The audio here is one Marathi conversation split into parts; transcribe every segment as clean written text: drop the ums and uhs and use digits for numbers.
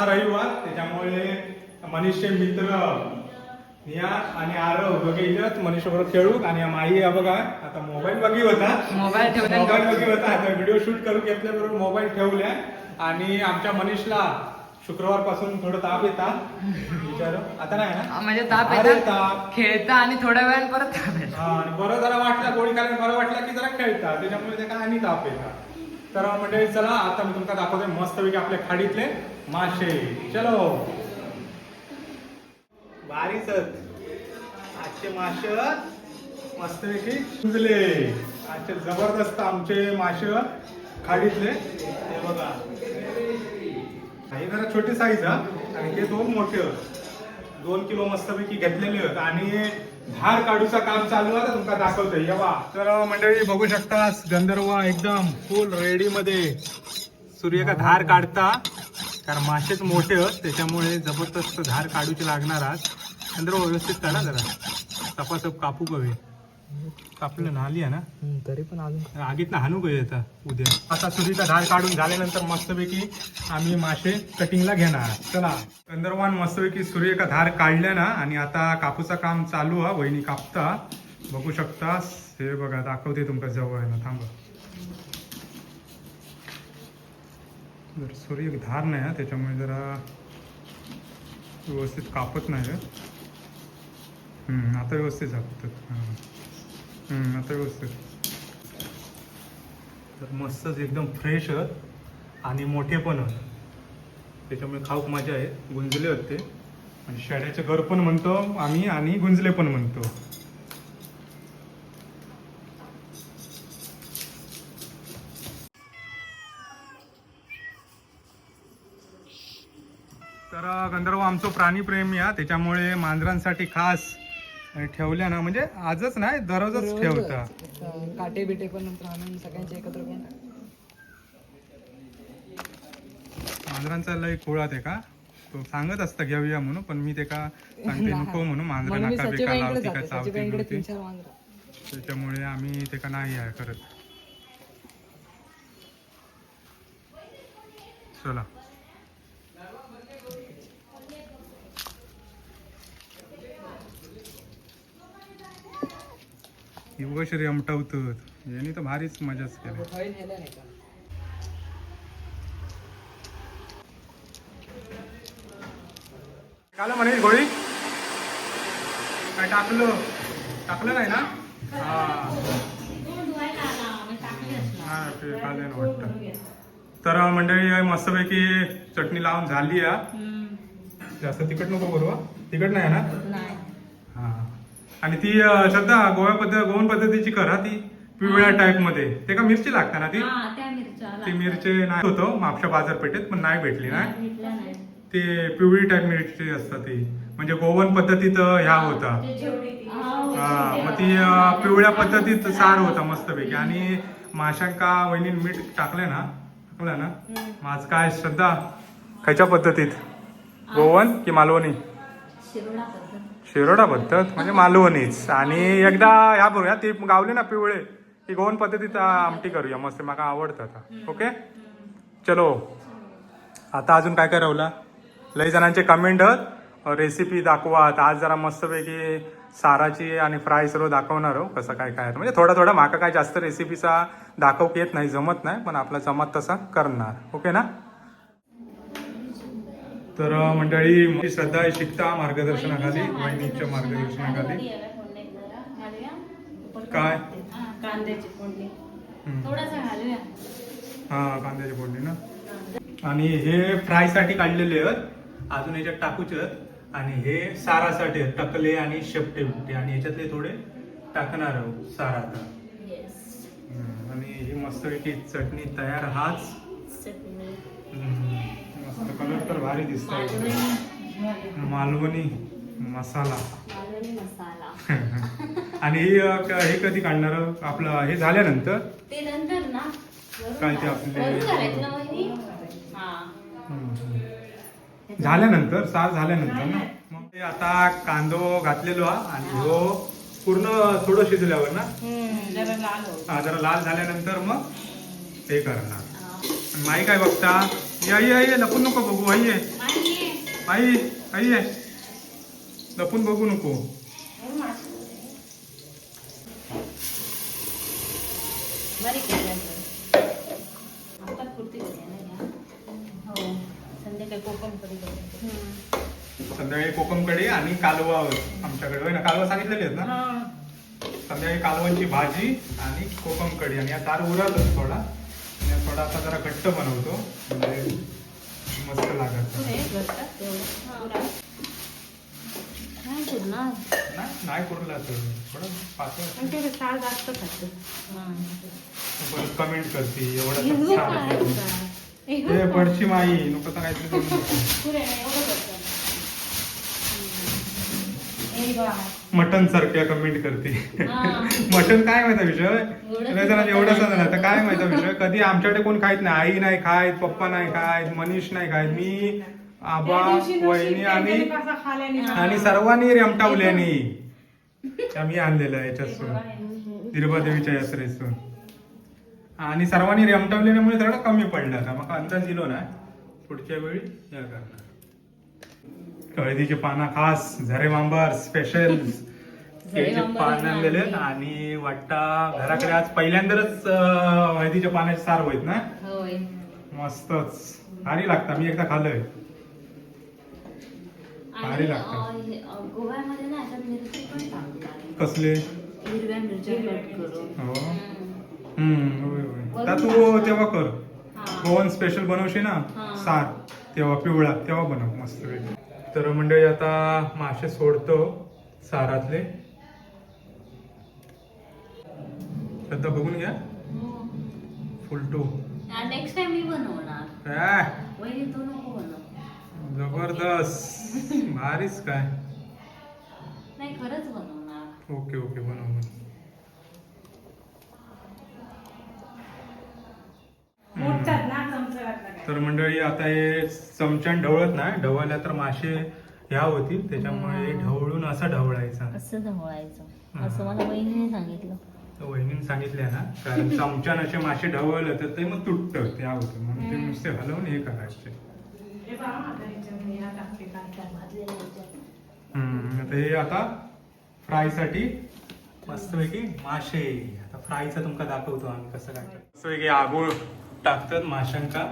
आता रविवार त्याच्यामुळे मनीषचे मित्र निया आणि आरव दोघे इथं मनीषबरोबर खेळू आणि माई बघा आता मोबाईल बघी होता मोबाईल बघी होता आता व्हिडिओ शूट करून घेतल्याबरोबर मोबाईल ठेवल्या आणि आमच्या मनीषला शुक्रवार पासून थोडं ताप येता विचार आता नाही ना म्हणजे ताप अरे येतात ताप खेळता आणि थोड्या वेळाने परत ताप येतात. आणि बरं जरा वाटला गोळी कारण बरं वाटलं की जरा खेळतात त्याच्यामुळे ते काय आणि ताप येतात. तर म्हणजे चला आता मी तुमका दाखवतोय मस्तपैकी आपल्या खाडीतले मासे. चलो भारीच आजचे मासे मस्तपैकी शिजले. आजचे जबरदस्त आमचे मासे खाडीतले हे बघा. हे जरा छोटी साईज आणि हे दोन मोठे 2 किलो मस्तपैकी घेतलेले आहेत आणि धार काढूचं काम चालू आहे तुमका दाखवतोय येवा. तर मंडळी बघू शकता गंधर्व एकदम फुल रेडी मध्ये सूर्य का धार काढता कारण मासेच मोठे आहेत त्याच्यामुळे जबरदस्त धार काढूची लागणार आज. गंधर्व व्यवस्थित करा जरा तपासप कापू कवे कापलं ना आली आहे ना तरी पण अजून आगीत ना हाणू गय आता उद्या. आता सुरीचा धार काढून झाल्यानंतर मस्तपैकी आम्ही मासे कटिंगला घेणार. चला गंधर्वान मस्तपैकी सूर्य का धार काढल्या ना आणि आता कापूचं काम चालू आहे. वहिनी कापता बघू शकता हे बघा दाखवते तुमका जवळ आहे ना थांबा. जर सूर्य धार नाही त्याच्यामुळे जरा व्यवस्थित कापत नाही. आता व्यवस्थित कापतात. आता व्यवस्थित तर मस्तच एकदम फ्रेश आणि मोठे पण त्याच्यामुळे खाऊक मजा आहे. गुंजले होते आणि शेळ्याचे घर पण म्हणतो आम्ही आणि गुंजले पण म्हणतो. तर गंधर्व आमचं प्राणीप्रेमी आहे त्याच्यामुळे मांजरांसाठी खास ठेवल्या ना म्हणजे आजच नाही दररोजच ठेवता. काटे बिटे पण आणून सगळ्यांचे एकत्र करून मांजरांचा लय खोळात आहे का तो सांगत असता घेऊया म्हणून पण मी ते का सांगते नको म्हणून मांजरा नका बेका लावती का चावती त्याच्यामुळे आम्ही ते का नाही आहे करत. चला युगश्री अमटवतात यांनी तर भारीच मजाच केली. काल म्हणे गोळी काय टाकलं नाही ना. हा ते खाल्ले ना वाटतं. तर मंडळी मस्तपैकी चटणी लावून झाली आहे. जास्त तिखट नको बरोबर तिखट नाही ना. हा आणि ती श्रद्धा गोवन पद्धतीची करा ती पिवळ्या टाईप मध्ये ते का मिरची लागते ना ती मिरची नाही होतं मापशा बाजारपेठेत पण नाही भेटली ना. ते पिवळी टाईप मिरची असतात ती म्हणजे गोवन पद्धतीत ह्या होता. मग ती पिवळ्या पद्धतीत सार होता मस्तपैकी आणि माशांका वहिनी मीठ टाकलं ना माझ काय श्रद्धा खायच्या पद्धतीत गोवन की मालवणी शिरोडा पद्धत म्हणजे मालवणीच. आणि एकदा ह्या बघूया ती गावली ना पिवळे की गोवन पद्धतीत आमटी करूया मस्त मला आवडतं आता. ओके चलो आता अजून काय राहिला लई जणांचे कमेंट रेसिपी दाखवा. आज जरा मस्तपैकी साराची आणि फ्राय सर्व दाखवणार हो कसं काय काय म्हणजे थोडा माका काय जास्त रेसिपीचा दाखवक येत नाही जमत नाही पण आपला जमत तसा करणार. ओके ना. तर मंडळी श्रद्धा शिकता मार्गदर्शनाखाली वहिनीच्या मार्गदर्शनाखाली काय कांद्याची फोडणी हा कांद्याची फोडणी ना. आणि हे फ्राय साठी काढलेले आहेत अजून याच्यात टाकूचे आहेत आणि हे सारासाठी टकले आणि शेपटे बिपटे आणि याच्यातले थोडे टाकणार आहोत सारा आता. आणि ही मस्तपैकी चटणी तयार हाच मस्त कलर तर भारी दिसतोय मालवणी मसाला. आणि हे कधी काढणार आपलं हे झाल्यानंतर काय ते आपले झाल्यानंतर सार झाल्यानंतर ना मग आता कांदो घातलेलो आणि ह्यो पूर्ण थोडं शिजल्यावर ना जरा लाल झाल्यानंतर मग हे करणार. माई काय बघता आई आई लपून नको बघू आई आहे आई आई आहे लपून बघू नको. बरी आता कुर्ती हो संध्याकाळी कोकम कढी संध्याकाळी कोकम कढी आणि कालवा आमच्याकडे होय ना. कालवा सांगितलेले आहेत ना. संध्याकाळी कालवांची भाजी आणि कोकम कढी आणि या तार उरतच थोडा आणि थोडा आता जरा घट्ट बनवतो म्हणजे मस्त लागत. नाही कुरला तर थोडं पातळ जास्त खातो परत कमेंट करते एवढं ते पडशी माई नको तर काहीतरी करू नको. मटन सारख्या कमेंट करते. मटन काय माहिती विषय एवढंच झालं तर काय माहिती विषय कधी आमच्याकडे कोण खायत नाही. आई नाही खायत, पप्पा नाही खायत, मनीष नाही खायत, मी आबा वहिनी आणि सर्वांनी रेमटावल्यानी आम्ही आणलेलं आहे याच्यातून दिरबादेवीच्या यात्रेतून आणि सर्वांनी रेमटावल्यामुळे थोडा कमी पडला का मग अंदाज दिलो ना पुढच्या वेळी या करणार. हळदीचे पानं खास झरे मांबर स्पेशल पान आणलेले आणि वाटता घराकडे आज पहिल्यांदाच हळदीच्या पानाचे सार होत ना. मस्तच भारी लागतात. मी एकदा खाल्लंय भारी लागतात. गोव्यामध्ये ना अशा मिरची पण टाकतात. कसले हिरव्या मिरच्या कट करून. हो होय तू तेव्हा कर गोवन स्पेशल बनवशील ना सार तेव्हा पिवळा तेव्हा बनव मस्त. तर मंडळी आता मासे सोडतो सारातले. श्रद्धा बघून घ्या फुलटू. नेक्स्ट टाइम मी बनवणार. वहिनी तू नको बनव. जबरदस्त भारीच काय. नाही खरंच बनवणार. ओके ओके बनव. तर मंडळी आता हे चमच्यान ढवळत नाही. ढवळल्या तर मासे ह्या होतील त्याच्यामुळे ढवळून असं ढवळायचं. असं ढवळायचं असं मला वहिनीने सांगितलं. वहिनीने सांगितले ना कारण चमच्यान असे मासे ढवळलं तर ते मग तुटतं त्या होतं म्हणून ते नुसते हलवून हे करायचे. आता हे आता फ्राय साठी मस्तपैकी मासे. आता फ्रायचा तुमका दाखवतो आम्ही कसं काय. मस्तपैकी आगोळ टाकतात माशांका.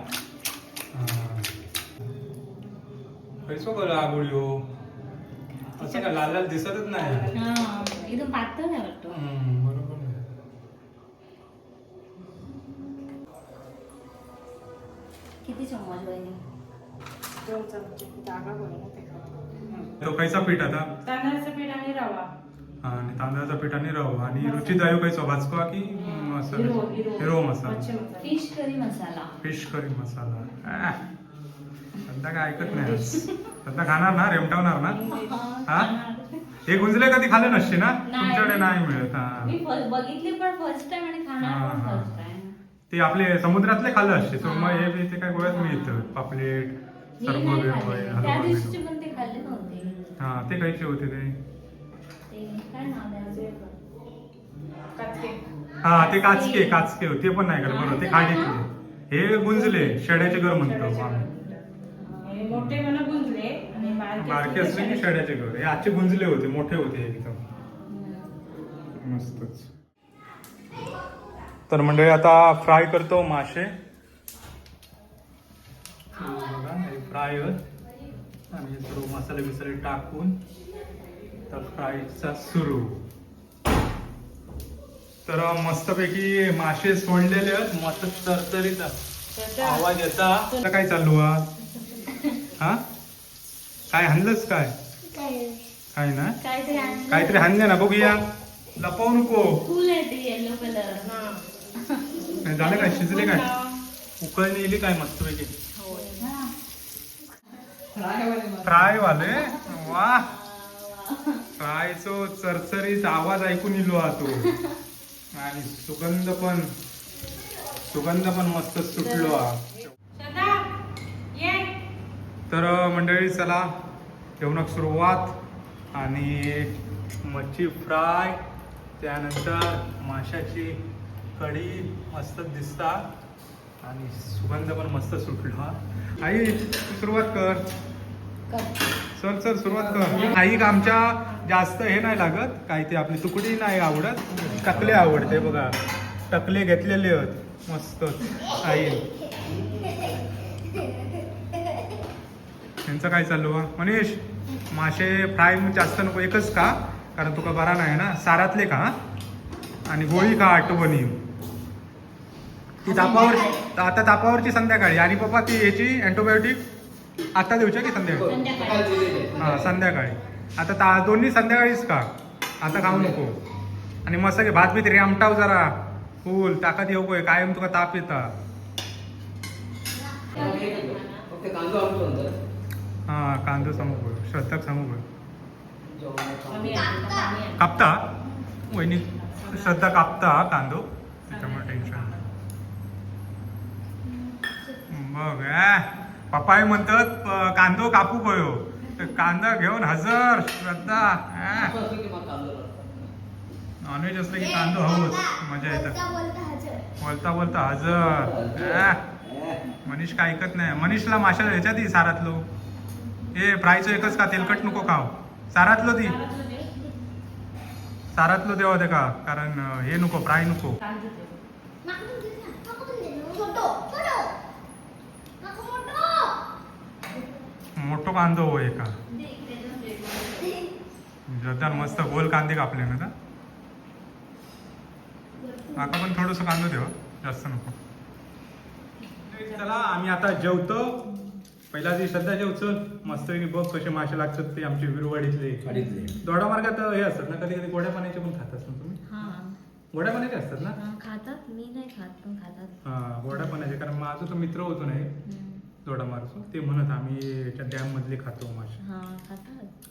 कैसो बरं आगोळी हो असं का लाल लाल दिसतच नाही. एकदम पातळ आहे वाटतो. बरोबर. किती चम्मच वहिनी. तो कैसा पीठ आता तांदळाचं पीठ आणि रवा. आणि तांदळाचा पीठ आणि रवा आणि रुची दायो कैसो भाजको की मसाला हिरो मसाला फिश करी मसाला. फिश करी मसाला. सध्या काय ऐकत नाही सध्या खाणार ना रेमटावणार ना. हा हे गुंजले कधी खाल्ले नसते ना तुमच्याकडे नाही मिळत. मी बघितले पण फर्स्ट टाइम आणि खाणार पण फर्स्ट टाइम. ते आपले समुद्रातले खाल्ले असते तर मग हे ते काय गोव्यात मिळतं पापलेट सरबत त्या दिवशीचे पण ते खाल्ले नव्हते. हा ते खायचे होते ते. काय नाव द्यायचं. हा ते काचके काचके होते पण नाही करत बरोबर. ते खाडीतले हे गुंजले शेड्याचे घर म्हणतो आम्ही. मोठे मला गुंजले आणि बारके असले की शेड्याचे घर. हे आजचे गुंजले होते मोठे होते एकदम मस्तच. तर मंडळी आता फ्राय करतो मासे. बघा हे फ्राय आणि सर्व मसाले बिसाले टाकून तर फ्रायचा सुरू. तर मस्तपैकी मासे सोडलेले आहेत मस्त तरतरीत आवाज येता. काय चालू हा काय हाणलंच काय काय ना काहीतरी हाणले ना बघूया. लपवू नको. फुल आहे ते येलो कलर. झालं काय शिजले काय उकळणी येली काय मस्तपैकी फ्राय वाले. वा फ्रायचो चरचरीत आवाज ऐकून इलो हा तो आणि सुगंध पण मस्त सुटलो हा. तर मंडळी चला जेवणाक सुरुवात आणि मच्छी फ्राय त्यानंतर माशाची कढी मस्त दिसता आणि सुगंध पण मस्त सुटला. आई तू सुरुवात कर. चल सुरुवात कर. आई आमच्या जास्त हे नाही लागत, काय ते आपली तुकडी नाही आवडत, टकले आवडते बघा. टकले घेतलेले आहेत मस्त आई. त्यांचं काय चालू आहे मनीष? मासे फ्राय जास्त नको, एकच का, कारण तुका बरा नाही ना. सारातले का आणि गोळी का आठवणी. ती तापावर आता तापावरची संध्याकाळी. आणि पप्पा ती याची अँटीबायोटिक आता देऊच्या की संध्याकाळी? हां संध्याकाळी. आता दोन्ही संध्याकाळीच का, आता खाऊ नको. आणि मस्त घे भात बीत रे आमटाव जरा फुल ताकद येऊ गोय, कायम तुका ताप येता. हां कांदो सांगू गो, श्रद्धाक सांगू गो. कापता वहिनी, श्रद्धा कापता कांदो, त्याच्यामुळे टेन्शन नाही. मग पप्पाही म्हणतात कांदो कापू गयो, कांदा घेऊन हजर श्रद्धा. नॉनव्हेज असलं की कांदो हवंच, मजा येतात. बोलता बोलता हजर. मनीष काय ऐकत नाही. मनीषला माशा ह्याच्यात ती सारातलो हे फ्रायचं एकच का, तेलकट नको खाव. सारातलो ती सारातलो देवा दे का, कारण हे नको फ्राय नको. मोठो कांदो होय का. जदान मस्त गोल कांदे कापले ना. आता पण थोडस कांदो देवा, जास्त नको. चला आम्ही आता जेवतो. पहिला दिवस श्रद्धा जेवचल मस्त बघ कसे मासे लागतात ते आमचे विरुवाडीतले. दोडा मार्गात हे असतात ना, कधी कधी गोड्या पाण्याचे पण खातात ना तुम्ही? गोड्या पाण्याचे असतात ना? खातात, मी नाही खात पण खातात. हा गोड्या पाण्याचे, कारण माझा तो मित्र होतो नाही दोडा मारतो, ते म्हणत आम्ही याच्या डॅम मधले खातो मासे.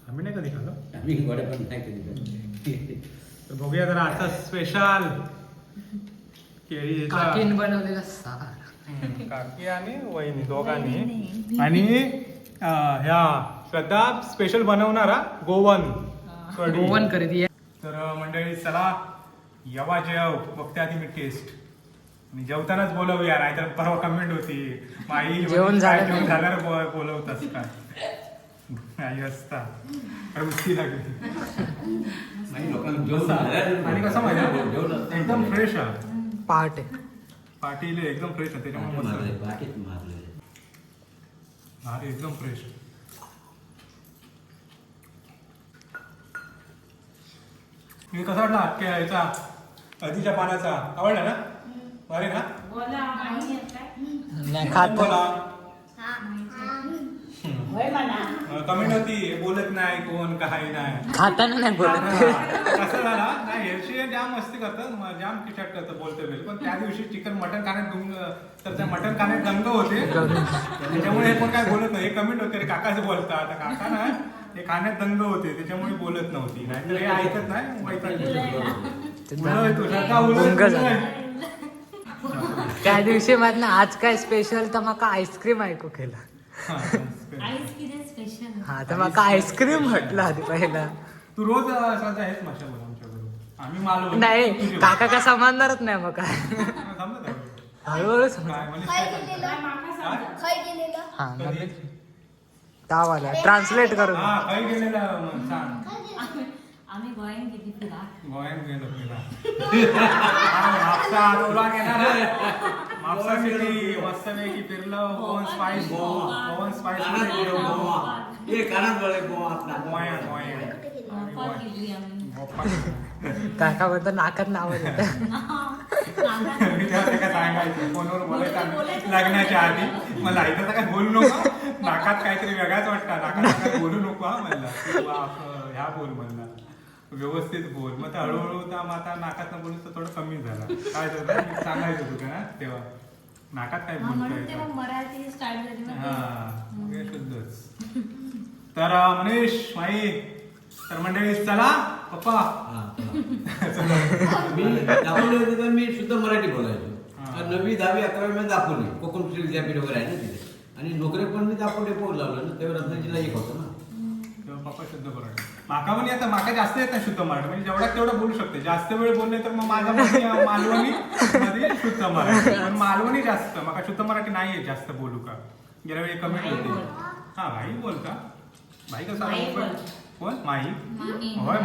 आम्ही नाही कधी खातो. तर बघूया जरा आता स्पेशल केळी काकीन बनवलेला सार. काकी आणि वहिनी दोघांनी. आणि ह्या श्रद्धा स्पेशल बनवणारा गोवन कढी. गोवन करी. तर मंडळी चला यवा जेव, बघते आधी मी टेस्ट. आणि जेवतानाच बोलवूया, नाहीतर परवा कमेंट होती आई जेवण झाल्यावर बोलवतास काय. आई असता रुची लागली. आणि कसं माहिती एकदम फ्रेश आहे. पहाटे पाटील एकदम फ्रेश आहे, त्याच्यामुळे मस्त एकदम फ्रेश. मी कसा वाटला हटके याचा अधीच्या पानाचा, आवडला ना? बरे ना? बोला. कमेंट होती बोलत नाही कोण काही नाही, खाताना नाही बोलत. कसं झाला नाही हेरशी जाम मस्ती करतात, जाम किचट करतात बोलते वेळी. पण त्या दिवशी चिकन मटन खाण्यात तर त्या मटन खाण्यात दंग होते, त्याच्यामुळे हे कोण काय बोलत नाही. हे कमेंट होते रे काकाच बोलतात, आता काका ना हे खाण्यात दंग होते त्याच्यामुळे बोलत नव्हती. नाहीतर हे ऐकत नाही. त्या दिवशी माझं आज काय स्पेशल तर माका आईस्क्रीम ऐकू केलं. हा तर माका आईस्क्रीम म्हटलं आधी पहिला. तू रोज श्रद्धा हेच माशा बोला आमच्याबरोबर, आम्ही माल नाही काका काय समजणारच नाही मग काय. हळूहळू हा ताव आला ट्रान्सलेट करून. काही गेलेलं सांग. आम्ही गोव्यान गेली फिरा. गोव्यान गेलो फिरा. म्हापसा तुला घेणार म्हापसा सिटी मस्तपैकी फिरलं. गोवन स्पाइस गोवन स्पाइस काका म्हणतो नाकात नाव येतं. सांगायचं फोनवर बोलायचं लग्नाच्या आधी, मला ऐकता काय बोलू नको, नाकात काहीतरी वेगळाच वाटतं, नाकात काय बोलू नको हा म्हणला. ह्या बोल म्हणला व्यवस्थित बोल. मग हळूहळू आता नाकात न बोलू तर थोडं कमी झाला. काय झालं सांगायचं तुझं ना तेव्हा नाकात काय बोलतोय मराठी स्टार्ट झाली. हा शुद्धच. तर मनीष माई तर मंडळी चला पप्पा. मी दापोली होते तर मी शुद्ध मराठी बोलायचो. 9वी 10वी 11वी मध्ये दापोली कोकण कृषी विद्यापीठ वगैरे आहे ना तिथे. आणि नोकरी पण मी दापोली पोहोच लावलं ना, तेव्हा रत्नागिरीला एक होतं ना. पप्पा शुद्ध मराठी माका पण येतं, माका जास्त येत नाही शुद्ध मराठी, म्हणजे जेवढा तेवढं बोलू शकते. जास्त वेळ बोलले तर मग माझा मालवणी मध्ये शुद्ध मराठी, पण मालवणी जास्त माका शुद्ध मराठी नाही येत जास्त बोलू का. गेल्या वेळी कमेंट होती. हा भाई बोलता, भाई कसं कोण माही होय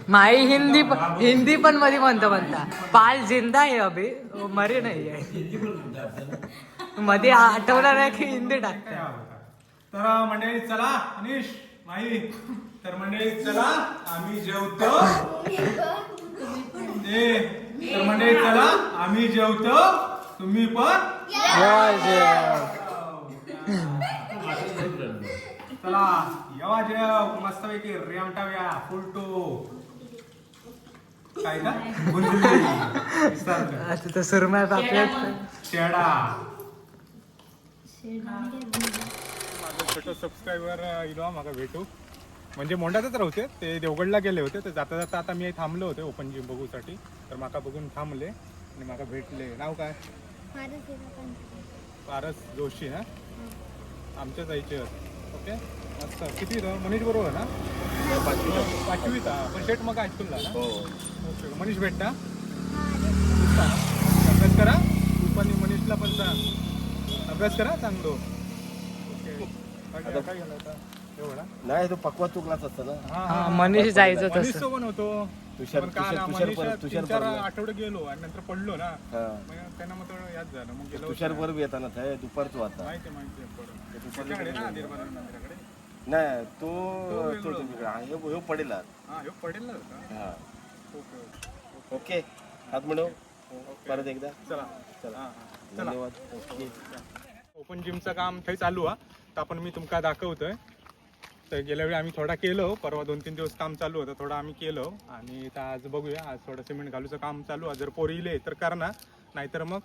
माई हिंदी पण मध्ये म्हणता पाल जिंदा आहे अभि मरे नाही आहे. मध्ये आठवणार नाही की हिंदी टाकते. तर मंडळी चला अनिश माई, तर मंडळी चला आम्ही जेवतो. तर मंडळी चला आम्ही जेवतो, तुम्ही पण चला येवा जेव मस्तपैकी रेमटाव्या फुलटो काय का आता तर सुरमय पापलेट शेडा. माझं छोटं सबस्क्रायबर इलो माका भेटू, म्हणजे मोंडातच राहते ते, देवगडला गेले होते. तर जाता जाता आता मी थांबलो होते ओपन जिम बघूसाठी, तर माका बघून थांबले आणि माका भेटले. नाव काय? पारस जोशी ना, आमच्याच आईचे. ओके मस्त. किती मनीष बरोबर ना? पाचवीत पण शेट मग हायस्कूलला ना. ओके मनीष भेटता, अभ्यास करा तू पण, मनीषला पण सांग अभ्यास करा चांगलो. ओके काय गेला होता एवढा नाही तो पक्वा क्लास असतो ना. हा मनीष जायचं मनीष तसं. सोबत होतो. तुषार- पण काल तुषार- मनीष तुषार- तुषार 3-4 बरोबर. आठवडे गेलो आणि नंतर पडलो ना, हा. मग त्यांना मग थोडं याद झालं, मग गेलो. तुषार बरोबर येताना थाय दुपारचो आता. माहिती आहे त्याच्याकडे ना आदिरबाला मंदिराकडे. नाही तो वेगळं तो होता. तुम्ही ह्यो पडेल आज. हा ह्यो पडेल ना होता. हा ओके ओके हात मिळव परत एकदा. चला चला हा, हा. चला धन्यवाद. ओके ओपन जिमचं काम थंय चालू हा. तर आपण मी तुमका दाखवतोय. तर गेल्या वेळी आम्ही थोडा केलो, परवा 2-3 दिवस काम चालू होतं, थोडं आम्ही केलो आणि आता आज बघूया. आज थोडं सिमेंट घालूचं काम चालू आहे. जर पोरी इले तर करणार, नाहीतर मग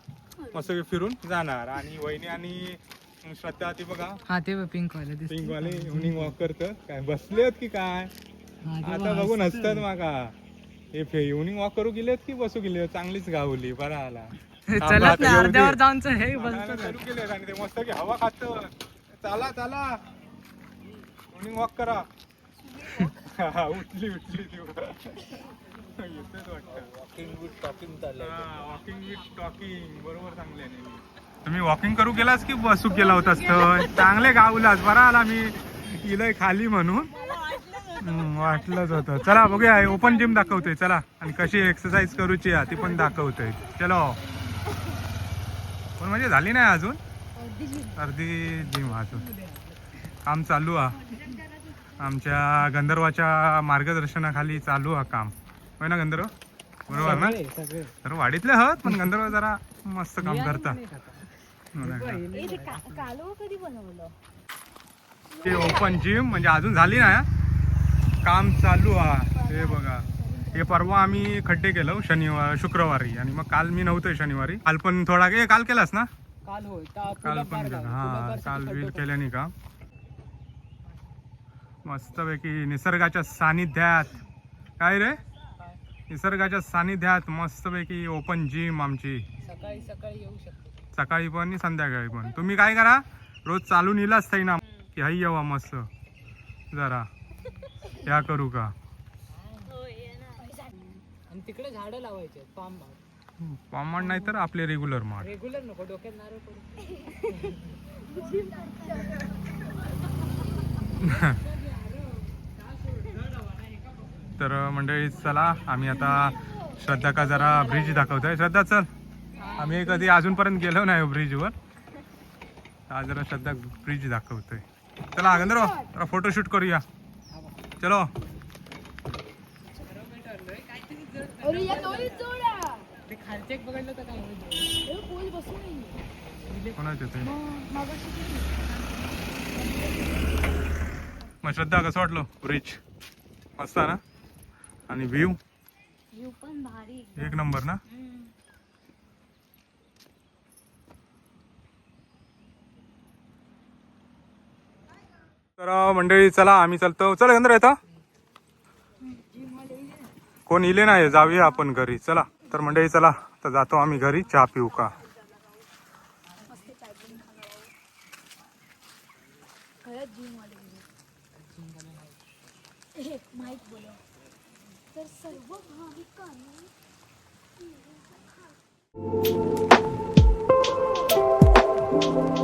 मस्त फिरून जाणार. आणि वहिनी आणि श्रद्धा ती बघा हा ते पिंक वाले पिंक वाले इव्हनिंग वॉक करतं. काय बसले आहेत की काय आता बघून हसतात माका. हे इव्हनिंग वॉक करू गेलेत की बसू गेले? चांगलीच गावली, बरा आला. चलत नाही अर्ध्यावर जाऊन हे चालू केले आणि ते मस्त की हवा खात. चला चला मॉर्निंग वॉक करा. उठली ती येतेच वाटतं. वॉकिंग विथ टॉकिंग बरोबर चांगले आहे. तुम्ही वॉकिंग करू गेलास की बसू केला होतास? तर चांगले गावलास, बरा आला. मी इलय खाली म्हणून वाटलंच होतं. चला बघूया ओपन जिम दाखवतोय चला, आणि कशी एक्सरसाइज करूची ती पण दाखवतोय. चलो पण म्हणजे झाली नाही अजून, अर्धी जिम अजून काम चालू आहे. आमच्या गंधर्वाच्या मार्गदर्शनाखाली चालू आहे काम, होय ना गंधर्व? बरोबर ना? तर वाडीतले आहात पण गंधर्व जरा मस्त काम करतात. ते ओपन जिम म्हणजे अजून झाली ना, काम चालू आहे. हे बघा, हे परवा आम्ही खड्डे केलं शुक्रवारी, आणि मग काल मी नव्हतं शनिवारी. काल पण थोडा काल केलास ना? काल पण हा काल वील केल्याने का मस्तपैकी निसर्गाच्या सानिध्यात. काय रे, निसर्गाच्या सानिध्यात मस्तपैकी ओपन जिम आमची. सकाळी सकाळी येऊ शकतो, सकाळी पण आणि संध्याकाळी पण. तुम्ही काय करा, रोज चालून येलाच ना की हाई येवा मस्त जरा या करू का. आणि तिकडे झाडं लावायचे पामण नाही तर आपले रेग्युलर माड. रेग्युलर नको, डोक्यात नारळ पडू. तर मंडळी चला, आम्ही आता श्रद्धा का जरा ब्रिज दाखवतोय. श्रद्धा चल, आम्ही कधी अजूनपर्यंत गेलो नाही ब्रिजवर. आज जरा श्रद्धा ब्रिज दाखवतोय. चला गंधर्व जरा फोटोशूट करूया. चलो ते खालचे एक बघितलं तर काय कोणाच येते मग. श्रद्धा कसं वाटलं ब्रिज? मस्त ना, आणि व्ह्यू पण भारी एक नंबर ना. तर मंडळी चला आम्ही चालतो. चल गंधर्व येतं, कोण इले नाही, जाऊया आपण घरी. चला तर मंडळी चला, तर जातो आम्ही घरी. चहा पिऊ का? सर्व भाविकांनी Thank you.